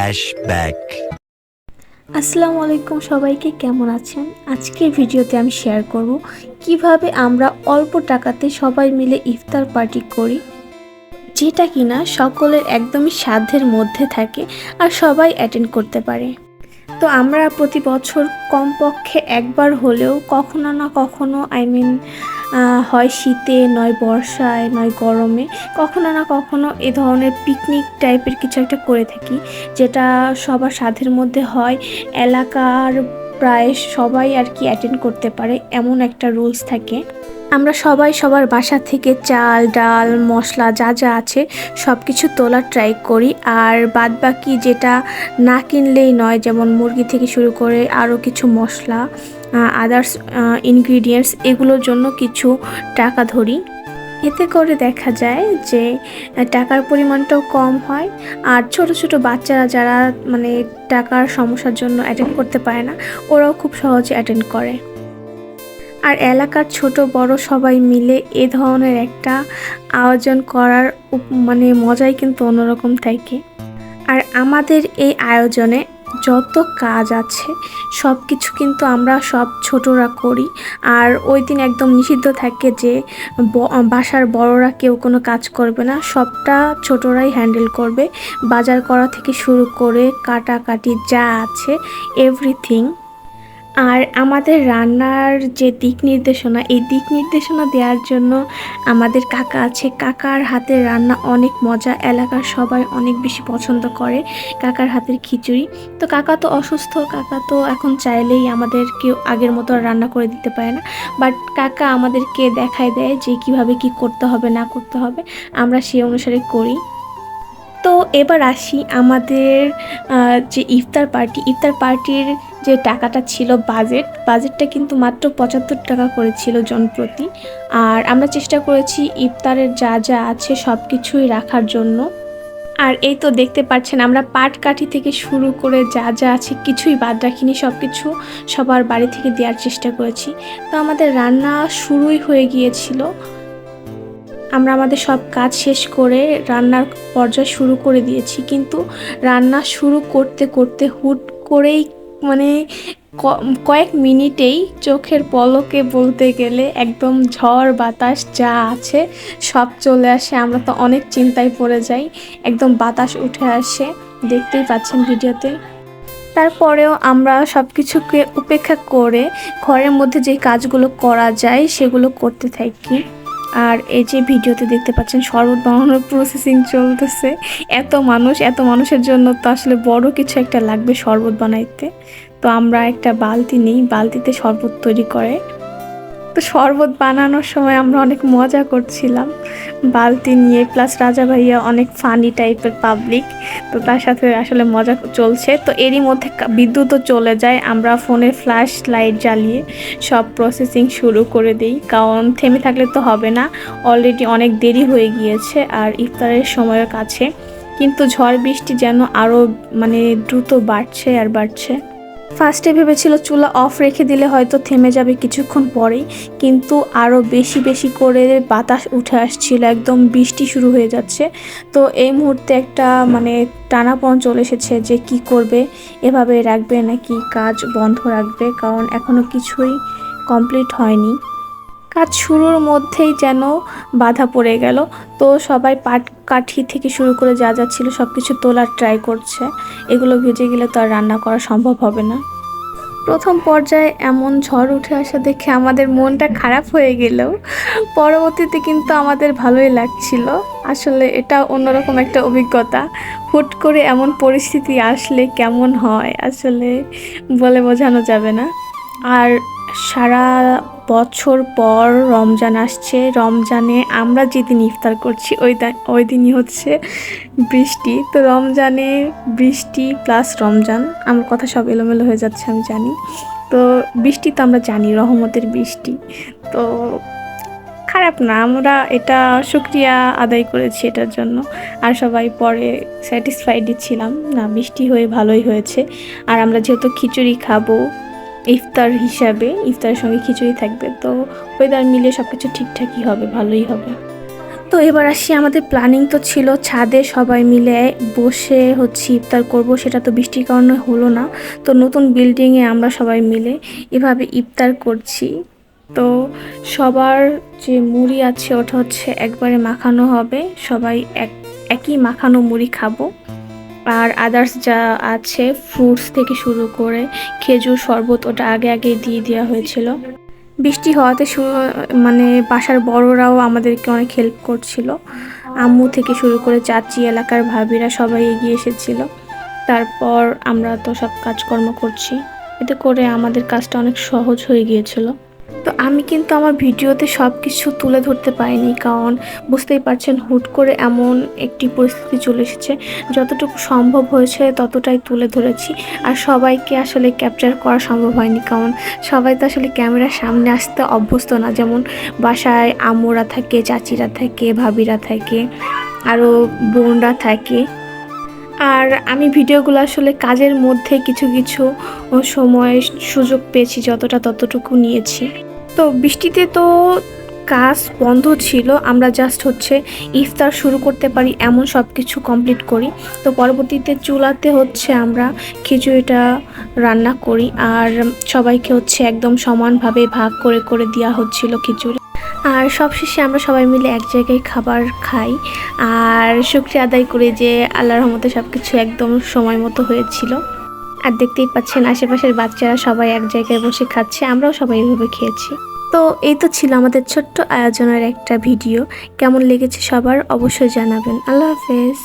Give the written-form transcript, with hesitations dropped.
Flashback. আসসালামু আলাইকুম, সবাইকে কেমন আছেন? আজকের ভিডিওতে আমি শেয়ার করব কিভাবে আমরা অল্প টাকাতে সবাই মিলে ইফতার পার্টি করি, যেটা কিনা সকলের একদমই সাধ্যের মধ্যে থাকে আর সবাই অ্যাটেন্ড করতে পারে। তো আমরা প্রতি বছর কমপক্ষে একবার হলেও কখনো না কখনো হয় শীতে, নয় বর্ষায়, নয় গরমে, কখনো না কখনো এ ধরনের পিকনিক টাইপের কিছু একটা করে থাকি, যেটা সবার সাধ্যের মধ্যে হয়। এলাকার প্রায় সবাই আর কি অ্যাটেন্ড করতে পারে, এমন একটা রুলস থাকে। আমরা সবাই সবার বাসা থেকে চাল, ডাল, মশলা যা যা আছে সব কিছু তোলার ট্রাই করি। আর বাদবাকি যেটা না কিনলেই নয়, যেমন মুরগি থেকে শুরু করে আরও কিছু মশলা, আদার্স ইনগ্রিডিয়েন্টস, এগুলোর জন্য কিছু টাকা ধরি। এতে করে দেখা যায় যে টাকার পরিমাণটাও কম হয়, আর ছোট ছোট বাচ্চারা যারা টাকার সমস্যার জন্য অ্যাটেন্ড করতে পারে না, ওরাও খুব সহজে অ্যাটেন্ড করে। আর এলাকার ছোট বড় সবাই মিলে এ ধরনের একটা আয়োজন করার মজাই কিন্তু অন্যরকম থাকে। আর আমাদের এই আয়োজনে যত কাজ আছে সব কিছু কিন্তু আমরা সব ছোটরা করি। আর ওই দিন একদম নিষিদ্ধ থাকে যে বাসার বড়রা কেউ কোনো কাজ করবে না, সবটা ছোটরাই হ্যান্ডেল করবে। বাজার করা থেকে শুরু করে কাটাকাটি যা আছে এভরিথিং। আর আমাদের রান্নার যে দিক নির্দেশনা, এই দিক নির্দেশনা দেওয়ার জন্য আমাদের কাকা আছে। কাকার হাতের রান্না অনেক মজা, এলাকার সবাই অনেক বেশি পছন্দ করে কাকার হাতের খিচুড়ি। তো কাকা তো অসুস্থ, কাকা তো এখন চাইলেই আমাদেরকে আগের মতো রান্না করে দিতে পারে না, বাট কাকা আমাদেরকে দেখায় দেয় যে কিভাবে কি করতে হবে না করতে হবে, আমরা সেই অনুসারে করি। তো এবার আসি আমাদের যে ইফতার পার্টির যে টাকাটা ছিল, বাজেটটা কিন্তু মাত্র 75 টাকা করেছিল জনপ্রতি। আর আমরা চেষ্টা করেছি ইফতারের যা যা আছে সব কিছুই রাখার জন্য। আর এই তো দেখতে পাচ্ছেন, আমরা পাটকাঠি থেকে শুরু করে যা যা আছে কিছুই বাদ রাখিনি, সব কিছু সবার বাড়ি থেকে দেওয়ার চেষ্টা করেছি। তো আমাদের রান্না শুরুই হয়ে গিয়েছিল। আমরা আমাদের সব কাজ শেষ করে রান্নার পর্যায় শুরু করে দিয়েছি, কিন্তু রান্না শুরু করতে করতে হুট করেই কয়েক মিনিটেই চোখের পলকে বলতে গেলে একদম ঝড় বাতাস যা আছে সব চলে আসে। আমরা তো অনেক চিন্তায় পড়ে যাই, একদম বাতাস উঠে আসে, দেখতেই পাচ্ছেন ভিডিওতে। তারপরেও আমরা সব কিছুকে উপেক্ষা করে ঘরের মধ্যে যে কাজগুলো করা যায় সেগুলো করতে থাকি। আর এই যে ভিডিওতে দেখতে পাচ্ছেন শরবত বানানোর প্রসেসিং চলতেছে। এত মানুষের জন্য তো আসলে বড় কিছু একটা লাগবে শরবত বানাইতে। তো আমরা একটা বালতি নিই, বালতিতে শরবত তৈরি করে। তো শরবত বানানোর সময় আমরা অনেক মজা করছিলাম বালতি নিয়ে, প্লাস রাজা ভাইয়া অনেক ফানি টাইপের পাবলিক, তো তার সাথে আসলে মজা চলছে। তো এরই মধ্যে বিদ্যুৎও চলে যায়, আমরা ফোনের ফ্ল্যাশ লাইট জ্বালিয়ে সব প্রসেসিং শুরু করে দিই, কারণ থেমে থাকলে তো হবে না, অলরেডি অনেক দেরি হয়ে গিয়েছে আর ইফতারের সময়ের কাছে। কিন্তু ঝড় বৃষ্টি যেন আরও দ্রুত বাড়ছে আর বাড়ছে। ফার্স্টে ভেবেছিল চুলা অফ রেখে দিলে হয়তো থেমে যাবে কিছুক্ষণ পরেই, কিন্তু আরও বেশি বেশি করে বাতাস উঠে আসছিল, একদম বৃষ্টি শুরু হয়ে যাচ্ছে। তো এই মুহূর্তে একটা টানাপোড়েন চলে এসেছে যে কি করবে, এভাবে রাখবে নাকি কাজ বন্ধ রাখবে, কারণ এখনও কিছুই কমপ্লিট হয়নি। কাজ শুরুর মধ্যেই যেন বাধা পড়ে গেল। তো সবাই পাটকাঠি থেকে শুরু করে যা যা ছিল সব কিছু তোলার ট্রাই করছে, এগুলো ভিজে গেলে তো আর রান্না করা সম্ভব হবে না। প্রথম পর্যায়ে এমন ঝড় উঠে আসা দেখে আমাদের মনটা খারাপ হয়ে গেলেও পরবর্তীতে কিন্তু আমাদের ভালোই লাগছিল। আসলে এটা অন্যরকম একটা অভিজ্ঞতা, হুট করে এমন পরিস্থিতি আসলে কেমন হয় আসলে বলে বোঝানো যাবে না। আর সারা বছর পর রমজান আসছে, রমজানে আমরা যেদিন ইফতার করছি ওই দিনই হচ্ছে বৃষ্টি। তো রমজানে বৃষ্টি প্লাস রমজান, আমার কথা সব এলোমেলো হয়ে যাচ্ছে আমি জানি। তো বৃষ্টি তো আমরা জানি রহমতের বৃষ্টি, তো খারাপ না, আমরা এটা শুকরিয়া আদায় করেছি এটার জন্য। আর সবাই পরে স্যাটিসফাইডই ছিলাম, না বৃষ্টি হয়ে ভালোই হয়েছে। আর আমরা যেহেতু খিচুড়ি খাবো ইফতার হিসাবে, ইফতারের সঙ্গে খিচুড়ি থাকবে, তো ওয়েদার মিলে সব কিছু ঠিকঠাকই হবে, ভালোই হবে। তো এবার আসি, আমাদের প্ল্যানিং তো ছিল ছাদে সবাই মিলে বসে ইফতার করব, সেটা তো বৃষ্টির কারণে হলো না। তো নতুন বিল্ডিংয়ে আমরা সবাই মিলে এভাবে ইফতার করছি। তো সবার যে মুড়ি আছে ওটা একবারে মাখানো হবে, সবাই একই মাখানো মুড়ি খাবো। আর আদার্স যা আছে ফ্রুটস থেকে শুরু করে খেজুর শরবত ওটা আগে দিয়ে দেওয়া হয়েছিল। বৃষ্টি হওয়াতে মানে বাসার বড়রাও আমাদেরকে অনেক হেল্প করছিল। আম্মু থেকে শুরু করে চাচি, এলাকার ভাবিরা সবাই এগিয়ে এসেছিল। তারপর আমরা তো সব কাজকর্ম করছি, এতে করে আমাদের কাজটা অনেক সহজ হয়ে গিয়েছিল। তো আমি কিন্তু আমার ভিডিওতে সব কিছু তুলে ধরতে পারিনি, কারণ বুঝতেই পারছেন হুট করে এমন একটি পরিস্থিতি চলে এসেছে। যতটুকু সম্ভব হয়েছে ততটাই তুলে ধরেছি। আর সবাইকে আসলে ক্যাপচার করা সম্ভব হয়নি, কারণ সবাই তো আসলে ক্যামেরার সামনে আসতে অভ্যস্ত না। যেমন বাসায় আম্মুরা থাকে, চাচিরা থাকে, ভাবিরা থাকে, আরও বোনরা থাকে। আর আমি ভিডিওগুলো আসলে কাজের মধ্যে কিছু কিছু সময় সুযোগ পেয়েছি, যতটা ততটুকু নিয়েছি। তো বৃষ্টিতে তো কাজ বন্ধ ছিল, আমরা জাস্ট ইফতার শুরু করতে পারি এমন সব কিছু কমপ্লিট করি। তো পরবর্তীতে চুলাতে আমরা খিচুড়িটা রান্না করি, আর সবাইকে একদম সমানভাবে ভাগ করে করে দেওয়া হচ্ছিল খিচুড়ি। আর সবশেষে আমরা সবাই মিলে এক জায়গায় খাবার খাই, আর শুকরিয়া আদায় করি যে আল্লাহর রহমতে সব কিছু একদম সময় মতো হয়েছিল। আর দেখতেই পাচ্ছেন আশেপাশের বাচ্চারা সবাই এক জায়গায় বসে খাচ্ছে, আমরাও সবাই এভাবে খেয়েছি। তো এই তো ছিল আমাদের ছোট্ট আয়োজনের একটা ভিডিও। কেমন লেগেছে সবার অবশ্যই জানাবেন। আল্লাহ হাফেজ।